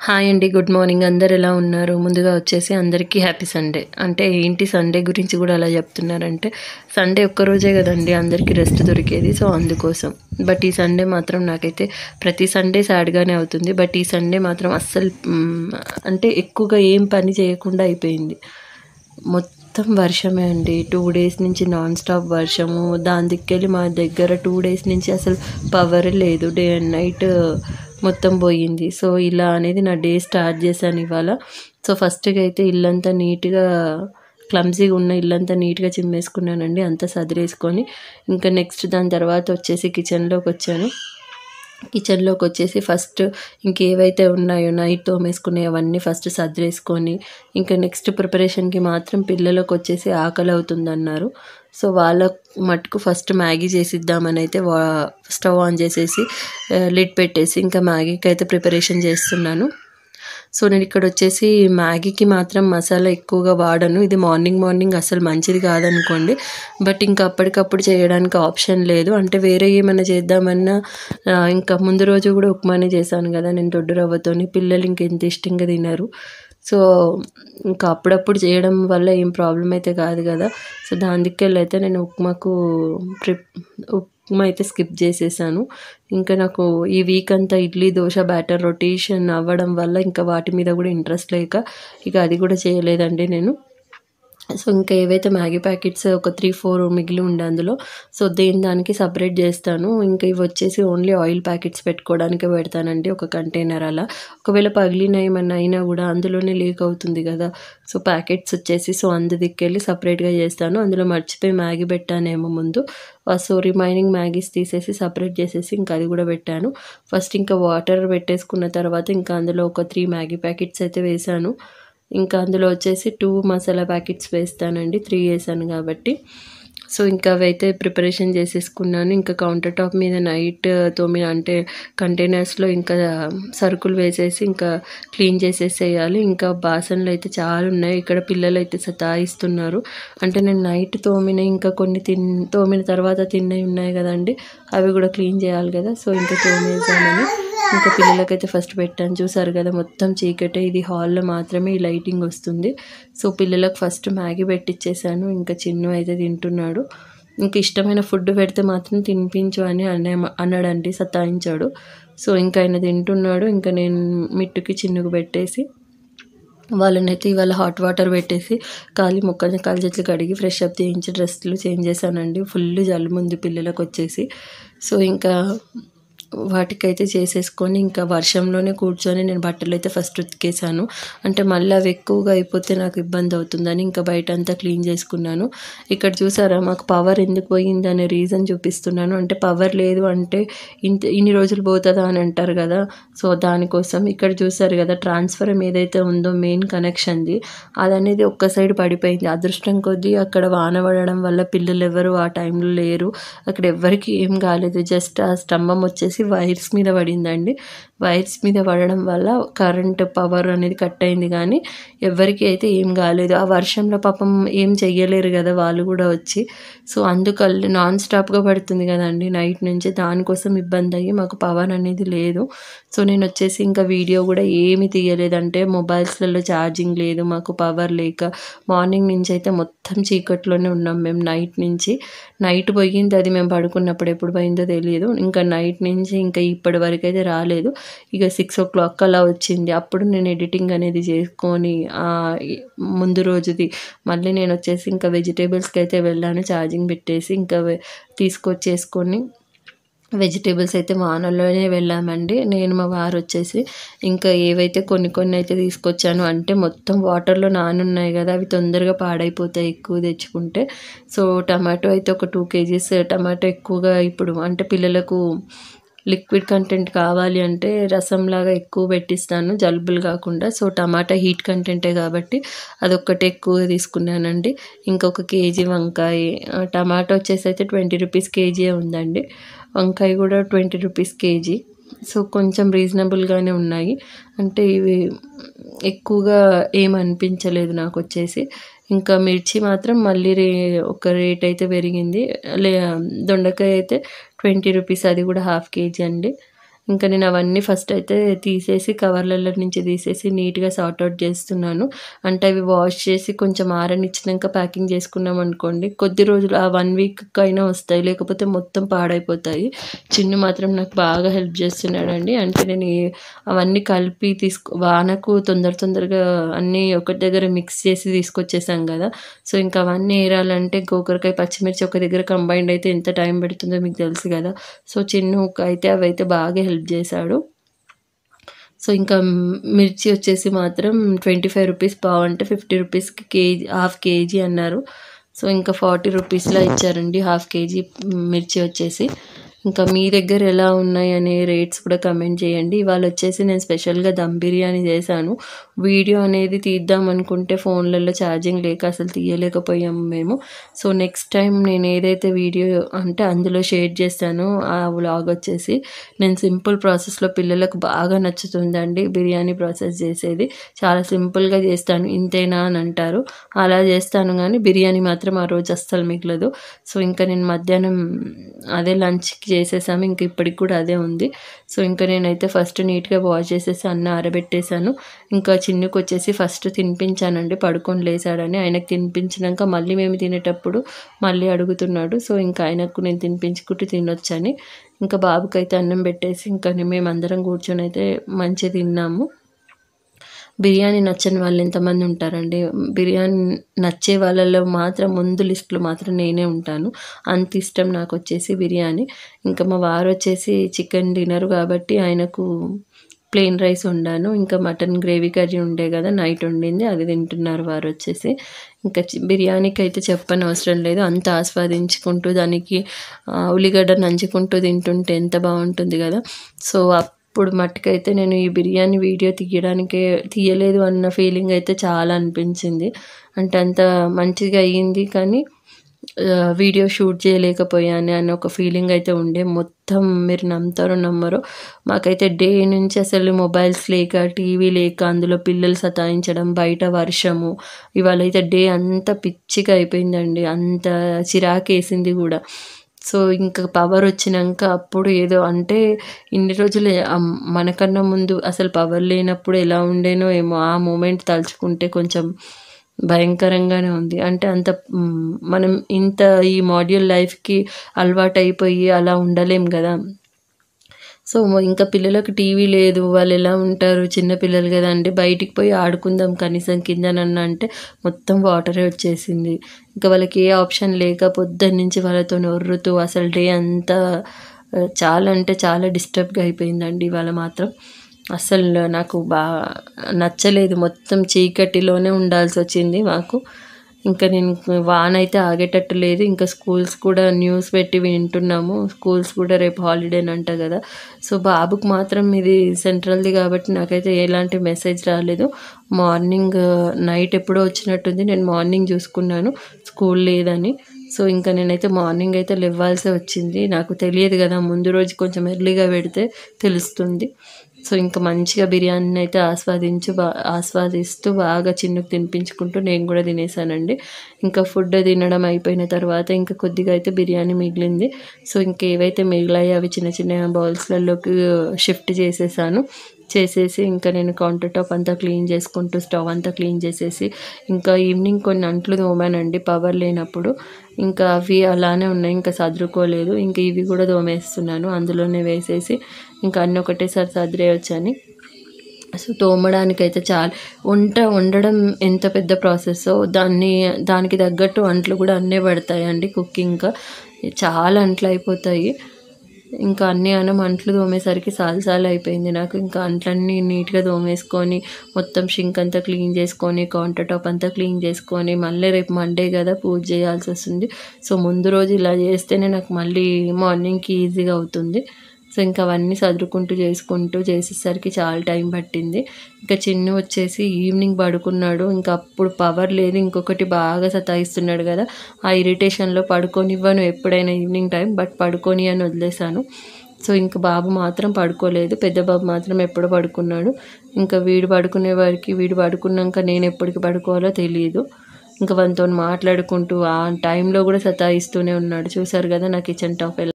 Hi అండి. Good morning. అందరూ ఎలా ఉన్నారు? ముందుగా వచ్చేసి అందరికీ హ్యాపీ సండే. అంటే ఏంటి సండే గురించి కూడా అలా చెప్తున్నారంటే, సండే ఒక్కరోజే కదండీ అందరికీ రెస్ట్ దొరికేది. సో, అందుకోసం. బట్ ఈ సండే మాత్రం నాకైతే ప్రతి సండే సాడ్‌గానే అవుతుంది. బట్ ఈ సండే మాత్రం అస్సలు అంటే ఎక్కువగా ఏం పని చేయకుండా అయిపోయింది. మొత్తం వర్షమే అండి. 2 డేస్ నుంచి నాన్ స్టాప్ వర్షము. దాని దిక్కెళ్ళి మా దగ్గర 2 డేస్ నుంచి అసలు పవర్ లేదు. డే అండ్ నైట్ మొత్తం పోయింది. సో, ఇలా అనేది నా డే స్టార్ట్ చేశాను ఇవాళ. సో, ఫస్ట్‌గా అయితే ఇల్లంతా నీట్‌గా క్లమ్జీగా ఉన్న ఇల్లంతా నీట్‌గా చిమ్మేసుకున్నానండి. అంతా సదిరేసుకొని ఇంకా నెక్స్ట్ దాని తర్వాత వచ్చేసి కిచెన్‌లోకొచ్చాను. కిచెన్‌లోకొచ్చేసి ఫస్ట్ ఇంకేవైతే ఉన్నాయో నైట్ తోమేసుకునేవి అవన్నీ ఫస్ట్ సర్దేసుకొని, ఇంకా నెక్స్ట్ ప్రిపరేషన్‌కి మాత్రం పిల్లలకొచ్చేసి ఆకలవుతుందన్నారు. సో, వాళ్ళ మటుకు ఫస్ట్ మ్యాగీ చేసిద్దామనైతే స్టవ్ ఆన్ చేసేసి లిడ్ పెట్టేసి ఇంకా మ్యాగీకైతే ప్రిపరేషన్ చేస్తున్నాను. సో, నేనిక్కడొచ్చేసి మ్యాగీకి మాత్రం మసాలా ఎక్కువగా వాడను. ఇది మార్నింగ్ అసలు మంచిది కాదనుకోండి. బట్ ఇంకా అప్పటికప్పుడు చేయడానికి ఆప్షన్ లేదు. అంటే వేరే ఏమన్నా చేద్దామన్నా ఇంకా ముందు రోజు కూడా ఉప్మానే చేశాను కదా నేను దొడ్డు రవ్వతోని. పిల్లలు ఇంకెంత ఇష్టంగా తినరు. సో, ఇంకా అప్పుడప్పుడు చేయడం వల్ల ఏం ప్రాబ్లమ్ అయితే కాదు కదా! సో, దాని దిక్కెళ్ళైతే నేను ఉప్మా అయితే స్కిప్ చేసేసాను. ఇంకా నాకు ఈ వీక్ అంతా ఇడ్లీ, దోస బ్యాటర్ రొటేషన్ అవ్వడం వల్ల ఇంకా వాటి మీద కూడా ఇంట్రెస్ట్ లేక ఇక అది కూడా చేయలేదండి నేను. సో, ఇంకా ఏవైతే మ్యాగీ ప్యాకెట్స్ ఒక 3, 4 మిగిలి ఉండే అందులో. సో, దానికి సెపరేట్ చేస్తాను. ఇంకా ఇవి వచ్చేసి ఓన్లీ ఆయిల్ ప్యాకెట్స్ పెట్టుకోవడానికే పెడతానండి ఒక కంటైనర్ అలా. ఒకవేళ పగిలిన ఏమన్నా అయినా కూడా అందులోనే లీక్ అవుతుంది కదా! సో, ప్యాకెట్స్ వచ్చేసి అందు దిక్కెళ్ళి సెపరేట్‌గా చేస్తాను. అందులో మర్చిపోయి మ్యాగీ పెట్టానేమో ముందు. సో, రిమైనింగ్ మ్యాగీస్ తీసేసి సెపరేట్ చేసేసి ఇంకా అది కూడా పెట్టాను. ఫస్ట్ ఇంకా వాటర్ పెట్టేసుకున్న తర్వాత ఇంకా అందులో ఒక 3 మ్యాగీ ప్యాకెట్స్ అయితే వేశాను. ఇంకా అందులో వచ్చేసి 2 మసాలా ప్యాకెట్స్ వేస్తానండి. 3 ఏసాను కాబట్టి. సో, ఇంకా అవైతే ప్రిపరేషన్ చేసేసుకున్నాను. ఇంకా కౌంటర్ టాప్ మీద నైట్ తోమిన అంటే కంటైనర్స్‌లో ఇంకా సరుకులు వేసేసి ఇంకా క్లీన్ చేసేసేయాలి. ఇంకా బాసనలు అయితే చాలా ఉన్నాయి. ఇక్కడ పిల్లలైతే సతాయిస్తున్నారు. అంటే నేను నైట్ తోమినయి ఇంకా కొన్ని తోమిన తర్వాత తిన్నయి ఉన్నాయి కదండీ! అవి కూడా క్లీన్ చేయాలి కదా! సో, ఇంకా తోమేద్దామని ఇంకా పిల్లలకైతే ఫస్ట్ పెట్టాను. చూసారు కదా! మొత్తం చీకటే. ఇది హాల్‌లో మాత్రమే ఈ లైటింగ్ వస్తుంది. సో, పిల్లలకు ఫస్ట్ మ్యాగీ పెట్టిచ్చేసాను. ఇంకా చిన్ను అయితే తింటున్నాడు. ఇంక ఇష్టమైన ఫుడ్ పెడితే మాత్రం తినిపించు అని అన్నాడండి. సతాయించాడు. సో, ఇంకా ఆయన తింటున్నాడు. ఇంకా నేను మిట్టుకి, చిన్నుకి పెట్టేసి వాళ్ళనైతే ఇవాళ హాట్ వాటర్ పెట్టేసి కాళ్ళు చేతులు కడిగి ఫ్రెష్ అప్ చేయించి డ్రెస్సులు చేంజ్ చేశానండి. ఫుల్ జలుబుంది పిల్లలకొచ్చేసి. సో, ఇంకా వాటికైతే చేసేసుకొని ఇంకా వర్షంలోనే కూర్చొని నేను బట్టలైతే ఫస్ట్ ఉతికేసాను. అంటే మళ్ళీ అవి ఎక్కువగా అయిపోతే నాకు ఇబ్బంది అవుతుందని ఇంకా బయటంతా క్లీన్ చేసుకున్నాను. ఇక్కడ చూసారా మాకు పవర్ ఎందుకు పోయిందనే రీజన్ చూపిస్తున్నాను. అంటే పవర్ లేదు అంటే ఇన్ని రోజులు పోతుందా అని అంటారు కదా! సో, దానికోసం ఇక్కడ చూసారు కదా ట్రాన్స్‌ఫార్మర్ ఏదైతే ఉందో మెయిన్ కనెక్షన్‌ది అదనేది ఒక్క సైడ్ పడిపోయింది. అదృష్టం కొద్దీ అక్కడ వాన పడడం వల్ల పిల్లలెవరు ఆ టైంలో లేరు. అక్కడ ఎవ్వరికీ ఏం కాలేదు. జస్ట్ ఆ స్తంభం వచ్చేసి వైర్స్ మీద పడిందండి. వైర్స్ మీద పడడం వల్ల పవర్ అనేది కట్ అయింది కానీ ఎవ్వరికీ అయితే ఏం కాలేదు. ఆ వర్షంలో పాపం ఏం చెయ్యలేరు కదా వాళ్ళు కూడా వచ్చి. సో, అందుకల్లి నాన్ స్టాప్‌గా పడుతుంది కదండీ నైట్ నుంచి. దానికోసం ఇబ్బంది అయ్యి మాకు పవర్ అనేది లేదు. సో, నేను వచ్చేసి ఇంకా వీడియో కూడా ఏమీ తీయలేదు. అంటే మొబైల్స్‌లలో ఛార్జింగ్ లేదు. మాకు పవర్ లేక మార్నింగ్ నుంచి అయితే మొత్తం చీకట్లోనే ఉన్నాం మేము నైట్ నుంచి. నైట్ పోయింది అది మేము పడుకున్నప్పుడు ఎప్పుడు పోయిందో తెలీదు. ఇంకా నైట్ నుంచి ఇంకా ఇప్పటి వరకైతే రాలేదు. ఇక 6:00 అలా వచ్చింది. అప్పుడు నేను ఎడిటింగ్ అనేది చేసుకొని ముందు రోజుది మళ్ళీ నేనొచ్చేసి ఇంకా వెజిటబుల్స్‌కి అయితే వెళ్ళాను. ఛార్జింగ్ పెట్టేసి ఇంకా తీసుకొచ్చేసుకొని వెజిటబుల్స్ అయితే వానలోనే వెళ్ళామండి. నేను మా వారొచ్చేసి ఇంకా ఏవైతే కొన్ని అయితే తీసుకొచ్చాను. అంటే మొత్తం వాటర్‌లో నానున్నాయి కదా! అవి తొందరగా పాడైపోతాయి ఎక్కువ తెచ్చుకుంటే. సో, టమాటో అయితే ఒక 2 కేజీస్ టమాటో ఎక్కువగా ఇప్పుడు అంటే పిల్లలకు లిక్విడ్ కంటెంట్ కావాలి అంటే రసంలాగా ఎక్కువ పెట్టిస్తాను జలుబులు కాకుండా. సో, టమాటా హీట్ కంటెంటే కాబట్టి అదొక్కటే ఎక్కువగా తీసుకున్నానండి. ఇంకొక కేజీ వంకాయ, టమాటా వచ్చేసి అయితే 20 రూపీస్ కేజీయే ఉందండి. వంకాయ కూడా 20 రూపీస్ కేజీ. సో, కొంచెం రీజనబుల్‌గానే ఉన్నాయి. అంటే ఇవి ఎక్కువగా ఏమనిపించలేదు నాకొచ్చేసి. ఇంకా మిర్చి మాత్రం మళ్ళీ ఒక రేట్ అయితే పెరిగింది. దొండకాయ అయితే 20 రూపీస్ అది కూడా హాఫ్ కేజీ అండి. ఇంకా నేను అవన్నీ ఫస్ట్ అయితే తీసేసి కవర్లలో నుంచి తీసేసి నీట్గా సార్ట్ అవుట్ చేస్తున్నాను. అంటే అవి వాష్ చేసి కొంచెం ఆరనిచ్చినాక ప్యాకింగ్ చేసుకున్నాం అనుకోండి, కొద్ది రోజులు ఆ 1 వీక్ అయినా వస్తాయి, లేకపోతే మొత్తం పాడైపోతాయి. చిన్ను మాత్రం నాకు బాగా హెల్ప్ చేస్తున్నాడండి. అంటే నేను అవన్నీ కలిపి వానకు తొందరగా అన్నీ ఒక దగ్గర మిక్స్ చేసి తీసుకొచ్చేసాం కదా. సో ఇంకా అవన్నీ ఏరాలంటే గోకరకాయ, పచ్చిమిర్చి ఒక దగ్గర కంబైన్డ్ అయితే ఎంత టైం పడుతుందో మీకు తెలుసు కదా. సో చిన్నుకు అయితే అవైతే బాగా హెల్ప్ చేశాడు. సో ఇంకా మిర్చి వచ్చేసి మాత్రం 25 రూపీస్ పావు, అంటే 50 రూపీస్కి కేజీ, హాఫ్ కేజీ అన్నారు. సో ఇంకా 40 రూపీస్లో ఇచ్చారండి హాఫ్ కేజీ మిర్చి వచ్చేసి. ఇంకా మీ దగ్గర ఎలా ఉన్నాయి అనే రేట్స్ కూడా కమెంట్ చేయండి. ఇవాళ వచ్చేసి నేను స్పెషల్గా దమ్ బిర్యానీ చేశాను. వీడియో అనేది తీద్దాం అనుకుంటే ఫోన్లలో ఛార్జింగ్ లేక అసలు తీయలేకపోయాము మేము. సో నెక్స్ట్ టైం నేను ఏదైతే వీడియో అంటే అందులో షేర్ చేస్తానో ఆ వ్లాగ్ వచ్చేసి నేను సింపుల్ ప్రాసెస్లో, పిల్లలకు బాగా నచ్చుతుందండి బిర్యానీ ప్రాసెస్ చేసేది. చాలా సింపుల్గా చేస్తాను, ఇంతేనా అని అంటారు. అలా చేస్తాను కానీ బిర్యానీ మాత్రం ఆ రోజు అస్సలు మిగలదు. సో ఇంకా నేను మధ్యాహ్నం అదే లంచ్కి చేసేసాము, ఇంక ఇప్పటికి కూడా అదే ఉంది. సో ఇంకా నేనైతే ఫస్ట్ నీట్గా వాష్ చేసేసి అన్న ఆరబెట్టేశాను. ఇంకా చిన్నుకు వచ్చేసి ఫస్ట్ తినిపించానండి, పడుకొని లేసాడని. ఆయనకు తినిపించినాక మళ్ళీ మేము తినేటప్పుడు మళ్ళీ అడుగుతున్నాడు. సో ఇంకా ఆయనకు నేను తినిపించుకుంటూ తినొచ్చని ఇంకా బాబుకైతే అన్నం పెట్టేసి ఇంకా మేమందరం కూర్చొని అయితే మంచిగా తిన్నాము. బిర్యానీ నచ్చని వాళ్ళు ఎంతమంది ఉంటారండి. బిర్యానీ నచ్చే వాళ్ళలో మాత్రం ముందు లిస్టులో మాత్రం నేనే ఉంటాను. అంత ఇష్టం నాకు వచ్చేసి బిర్యానీ. ఇంకా మా వారు వచ్చేసి చికెన్ డిన్నర్ కాబట్టి ఆయనకు ప్లెయిన్ రైస్ వండాను. ఇంకా మటన్ గ్రేవీ కర్రీ ఉండే కదా నైట్ వండింది, అది తింటున్నారు వారు వచ్చేసి. ఇంకా బిర్యానీకి అయితే చెప్పని అవసరం లేదు, అంత ఆస్వాదించుకుంటూ దానికి ఉల్లిగడ్డ నంచుకుంటూ తింటుంటే ఎంత బాగుంటుంది కదా. సో ఇప్పుడు మట్టుకైతే నేను ఈ బిర్యానీ వీడియో తీయలేదు అన్న ఫీలింగ్ అయితే చాలా అనిపించింది. అంటే అంత మంచిగా అయ్యింది కానీ వీడియో షూట్ చేయలేకపోయాను అన్న ఒక ఫీలింగ్ అయితే ఉండే. మొత్తం మీరు నమ్ముతారో నమ్మరో, మాకైతే డే నుంచి అసలు మొబైల్స్ లేక, టీవీ లేక, అందులో పిల్లలు సతాయించడం, బయట వర్షము, ఇవాళ అయితే డే అంతా పిచ్చిగా అయిపోయిందండి, అంత చిరాకేసింది కూడా. సో ఇంకా పవర్ వచ్చినాక అప్పుడు ఏదో అంటే ఇన్ని రోజులు మనకన్నా ముందు అసలు పవర్ లేనప్పుడు ఎలా ఉండేనో ఏమో, ఆ మూమెంట్ తలుచుకుంటే కొంచెం భయంకరంగానే ఉంది. అంటే అంత మనం ఇంత ఈ మాడ్యూల్ లైఫ్కి అలవాటు అయిపోయి అలా ఉండలేం కదా. సో ఇంకా పిల్లలకు టీవీ లేదు, వాళ్ళు ఎలా ఉంటారు, చిన్నపిల్లలు కదా అండి. బయటికి పోయి ఆడుకుందాం కనీసం కిందనన్నా అంటే మొత్తం వాటరే వచ్చేసింది. ఇంకా వాళ్ళకి ఏ ఆప్షన్ లేక పొద్దున్న నుంచి వాళ్ళతో ఒర్రుతూ అసలు డే అంతా చాలా అంటే చాలా డిస్టర్బ్గా అయిపోయిందండి ఇవాళ మాత్రం. అస్సలు నాకు నచ్చలేదు, మొత్తం చీకటిలోనే ఉండాల్సి వచ్చింది మాకు. ఇంకా నేను వాన అయితే ఆగేటట్టు లేదు. ఇంకా స్కూల్స్ కూడా న్యూస్ పెట్టి వింటున్నాము, స్కూల్స్ కూడా రేపు హాలిడేనంట కదా. సో బాబుకు మాత్రం ఇది సెంట్రల్ది కాబట్టి నాకైతే ఎలాంటి మెసేజ్ రాలేదు. మార్నింగ్ నైట్ ఎప్పుడో వచ్చినట్టుంది, నేను మార్నింగ్ చూసుకున్నాను స్కూల్ లేదని. సో ఇంకా నేనైతే మార్నింగ్ అయితే లేవాల్సి వచ్చింది. నాకు తెలియదు కదా, ముందు రోజు కొంచెం ఎర్లీగా పెడితే తెలుస్తుంది. సో ఇంకా మంచిగా బిర్యానీని అయితే ఆస్వాదిస్తూ బాగా చిన్నుకు తినిపించుకుంటూ నేను కూడా తినేసానండి. ఇంకా ఫుడ్ తినడం అయిపోయిన తర్వాత ఇంకా కొద్దిగా అయితే బిర్యానీ మిగిలింది. సో ఇంకేవైతే మిగిలాయో అవి చిన్న చిన్న బౌల్స్లలోకి షిఫ్ట్ చేసేసి ఇంకా నేను కౌంటర్ టాప్ అంతా క్లీన్ చేసుకుంటూ స్టవ్ అంతా క్లీన్ చేసేసి ఇంకా ఈవినింగ్ కొన్ని అంట్లు తోమానండి పవర్ లేనప్పుడు. ఇంకా అవి అలానే ఉన్నాయి, ఇంకా సదురుకోలేదు. ఇంకా ఇవి కూడా తోమేస్తున్నాను, అందులోనే వేసేసి ఇంకా అన్నీ ఒకటేసారి సదిరేయొచ్చని. సో తోమడానికైతే వండడం ఎంత పెద్ద ప్రాసెస్సో దానికి తగ్గట్టు అంట్లు కూడా అన్నీ పడతాయండి. కుకింగ్ చాలా అంట్లు అయిపోతాయి. ఇంకా అంట్లు తోమేసరికి సాలు అయిపోయింది నాకు. ఇంకా అంట్లన్నీ నీట్గా తోమేసుకొని మొత్తం షింక్ అంతా క్లీన్ చేసుకొని కౌంటర్ టాప్ అంతా క్లీన్ చేసుకొని మళ్ళీ రేపు మండే కదా పూజ చేయాల్సి వస్తుంది. సో ముందు రోజు ఇలా చేస్తేనే నాకు మళ్ళీ మార్నింగ్కి ఈజీగా అవుతుంది. సో ఇంకా అవన్నీ సదురుకుంటూ చేసేసరికి చాలా టైం పట్టింది. ఇంకా చిన్ను వచ్చేసి ఈవినింగ్ పడుకున్నాడు. ఇంకా అప్పుడు పవర్ లేదు, ఇంకొకటి బాగా సతాయిస్తున్నాడు కదా, ఆ ఇరిటేషన్లో పడుకోనివ్వను ఎప్పుడైనా ఈవినింగ్ టైం, బట్ పడుకొని అని వదిలేశాను. సో ఇంకా బాబు మాత్రం పడుకోలేదు, పెద్ద బాబు మాత్రం ఎప్పుడు పడుకున్నాడు. ఇంకా వీడు పడుకున్నాక నేను ఎప్పటికి పడుకోవాలో తెలియదు. ఇంకా వానితో మాట్లాడుకుంటూ ఆ టైంలో కూడా సతాయిస్తూనే ఉన్నాడు. చూసారు కదా నా కిచెన్ టాప్